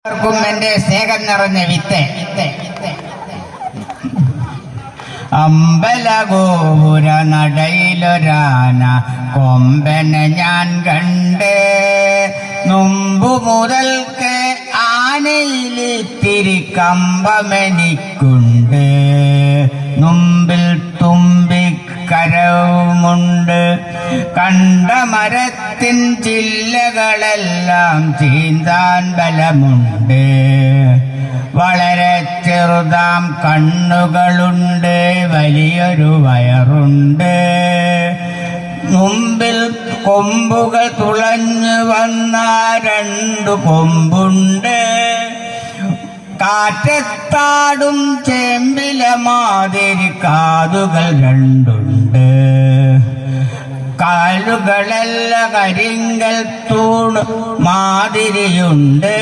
എന്റെ സ്നേഹം നിറഞ്ഞ വിത്ത് അമ്പലഗോപുര നടയിലൊരാന കൊമ്പനെ ഞാൻ കണ്ട് മുമ്പു മുതൽക്ക് ആനയിലിത്തിരി കമ്പമെനിക്കുണ്ട് മുമ്പിൽ തുമ്പിക്കരവുമുണ്ട് കണ്ട മരത്തിൻ ചില്ലകളെല്ലാം ചീന്താൻ ബലമുണ്ട് വളരെ ചെറുതാം കണ്ണുകളുണ്ട് വലിയൊരു വയറുണ്ട് മുമ്പിൽ കൊമ്പുകൾ തുളഞ്ഞു വന്ന രണ്ടു കൊമ്പുണ്ട് കാറ്റത്താടും ചേമ്പില മാതിരി കാതുകൾ രണ്ടുണ്ട് കാലുകളെല്ലാം കരിങ്കൽ തൂണ് മാതിരിയുണ്ട്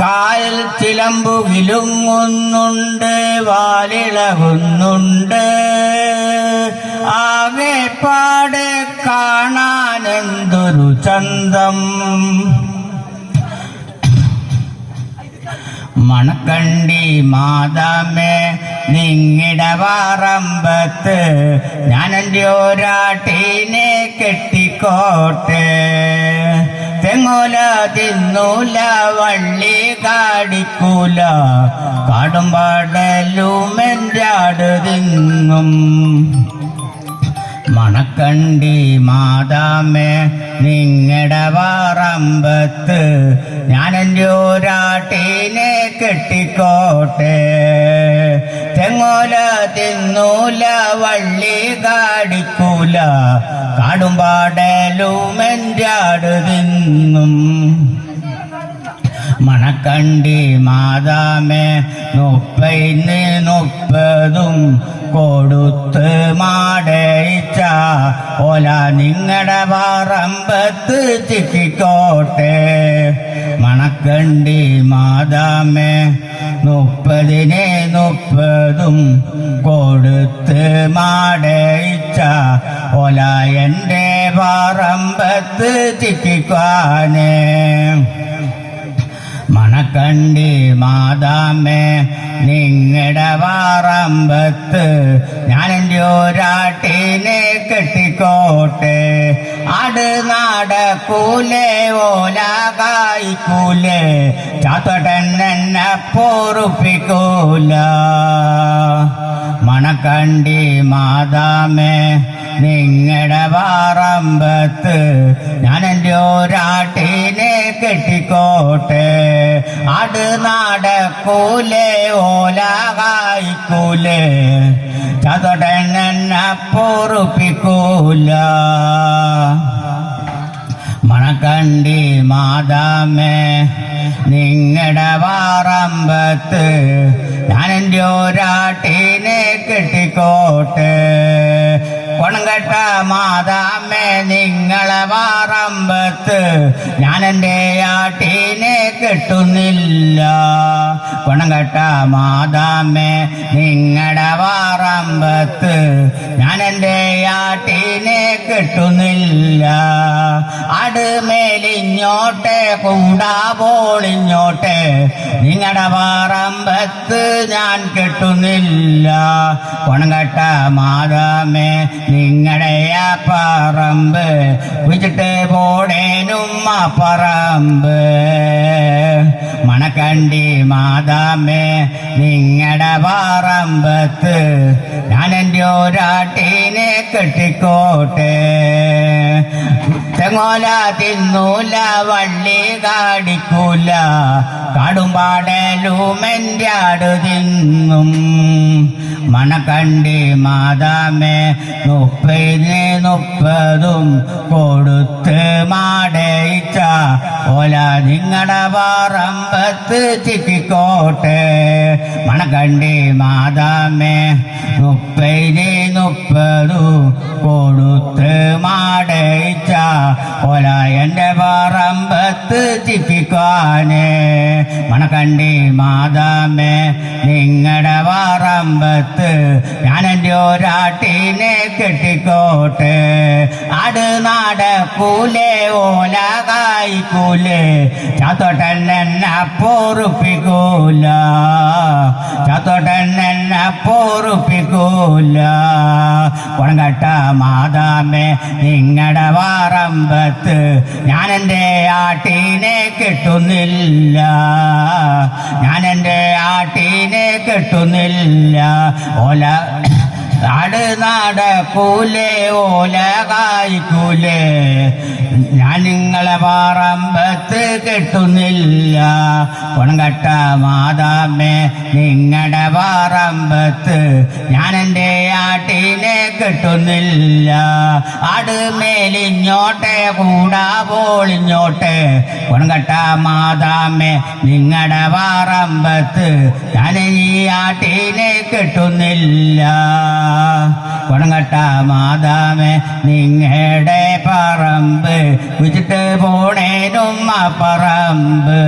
കാലിൽ ചിലമ്പു കിലുങ്ങുന്നുണ്ട് വാലിളകുന്നുണ്ട് ആകെ പാടെ കാണാനെന്തൊരു ചന്തം മണക്കണ്ടി മാതാമേ നിങ്ങളുടെ പറമ്പത്ത് ഞാനെൻ്റെ ഒരാട്ടീനെ കെട്ടിക്കോട്ടെ തെങ്ങോല തിന്നൂല വള്ളി കാടിക്കൂല കാടും പാടലും എൻ്റെ ആട് തിന്നും മണക്കണ്ടി മാതാമേ നിങ്ങളുടെ പറമ്പത്ത് ഞാനെൻ്റെ ഒരാട്ടീനെ കെട്ടിക്കോട്ടെ തെങ്ങോല തിന്നൂല വള്ളി കാടിക്കൂല കാടും പാടലും എൻ്റെ ആട് തിന്നും മണക്കണ്ടി മാതാമേ 30 കൊടുത്ത് മാടയിച്ച ഓല നിങ്ങളുടെ പറമ്പത്ത് ചിക്കിക്കോട്ടെ മണക്കണ്ടി മാതാമേ 30 കൊടുത്ത് മാടയിച്ച ഓല എൻ്റെ പറമ്പത്ത് ചിക്കിക്കാനേ മണക്കണ്ടി മാതാമേ നിങ്ങളുടെ പറമ്പത്ത് ഞാനെൻ്റെ ഒരാട്ടീനെ കെട്ടിക്കോട്ടെ ആട് നടക്കൂലേ ഓല കായ്ക്കൂലേ ചാത്തോട്ടൻ എന്നെ പൊറുപ്പിക്കൂല മണക്കണ്ടി മാതാമേ നിങ്ങളുടെ പറമ്പത്ത് ഞാനെൻ്റെ ഒരാട്ടീനെ കെട്ടിക്കോട്ടെ ആട് നടക്കൂലേ ഓല കായ്ക്കൂലേ ചാത്തോട്ടൻ എന്നെ പൊറുപ്പിക്കൂല മണക്കണ്ടി മാതാമേ നിങ്ങളുടെ പറമ്പത്ത് ഞാനെൻ്റെ ഒരാട്ടീനെ കെട്ടിക്കോട്ടെ കൊണങ്കെട്ട മാതാമേ നിങ്ങളെ പറമ്പത്ത് ഞാനെൻ്റെ ആട്ടീനെ കെട്ടുന്നില്ല കൊണങ്കെട്ട മാതാമേ നിങ്ങളുടെ പറമ്പത്ത് ഞാനെൻ്റെ ആട്ടീനെ കെട്ടുന്നില്ല അടുമേലിഞ്ഞോട്ടെ കൂടാ പോളിഞ്ഞോട്ടെ നിങ്ങളുടെ പറമ്പത്ത് ഞാൻ കെട്ടുന്നില്ല കൊണങ്കെട്ട മാതാമേ നിങ്ങളുടെ ആ പറമ്പ് കുഴിച്ചിട്ട് പോടേനും ആ പറമ്പ് മണക്കണ്ടി മാതാമേ നിങ്ങളുടെ പറമ്പത്ത് ഞാനെൻ്റെ ഒരാട്ടീനെ കെട്ടിക്കോട്ടെ തെങ്ങോല തിന്നൂല വള്ളി കാടിക്കൂല കാടും പാടലും എൻ്റെ ആട് തിന്നും മണക്കണ്ടി മാതാമേ 30 കൊടുത്ത് മാടയിച്ച ഓല നിങ്ങളുടെ പറമ്പത്ത് ചിക്കിക്കോട്ടെ മണക്കണ്ടി മാതാമേ 30 കൊടുത്ത് മാടയിച്ച ഓല എൻ്റെ പറമ്പത്ത് ചിക്കിക്കാന് മണക്കണ്ടി മാതാമേ നിങ്ങളുടെ പറമ്പത്ത് ഞാൻ എൻ്റെ ഒരാട്ടിനെ കെട്ടിക്കോട്ടെ ആട് നടക്കൂലേ ഓല കായ്ക്കൂലേ ചാത്തോട്ടൻ എന്നെ പൊറുപ്പിക്കൂല ചാത്തോട്ടൻ എന്നെ പൊറുപ്പിക്കൂല കൊണങ്കട്ട മാതാമേ നിങ്ങളുടെ പറമ്പത്ത് ഞാൻ എൻ്റെ ആട്ടിനെ കെട്ടുന്നില്ല ഞാൻ എൻ്റെ ആട്ടിനെ കെട്ടുന്നില്ല ഓല ആട് നടക്കൂലേ ഓല കായ്ക്കൂലേ ഞാൻ നിങ്ങളെ പറമ്പത്ത് കെട്ടുന്നില്ല കൊണങ്കട്ട മാതാമേ നിങ്ങളുടെ പറമ്പത്ത് ഞാൻ എൻ്റെ ആട്ടിനെ കെട്ടുന്നില്ല ആട് മേലിഞ്ഞോട്ടെ കൂടാ പോളിഞ്ഞോട്ടെ കൊണങ്കട്ട മാതാമേ നിങ്ങളുടെ പറമ്പത്ത് ഞാൻ ഈ ആട്ടിനെ കെട്ടുന്നില്ല കൊണങ്കട്ട മാതാമേ നിങ്ങളുടെ പറമ്പ് വിച്ചിട്ട് പോണേനും ആ പറമ്പ്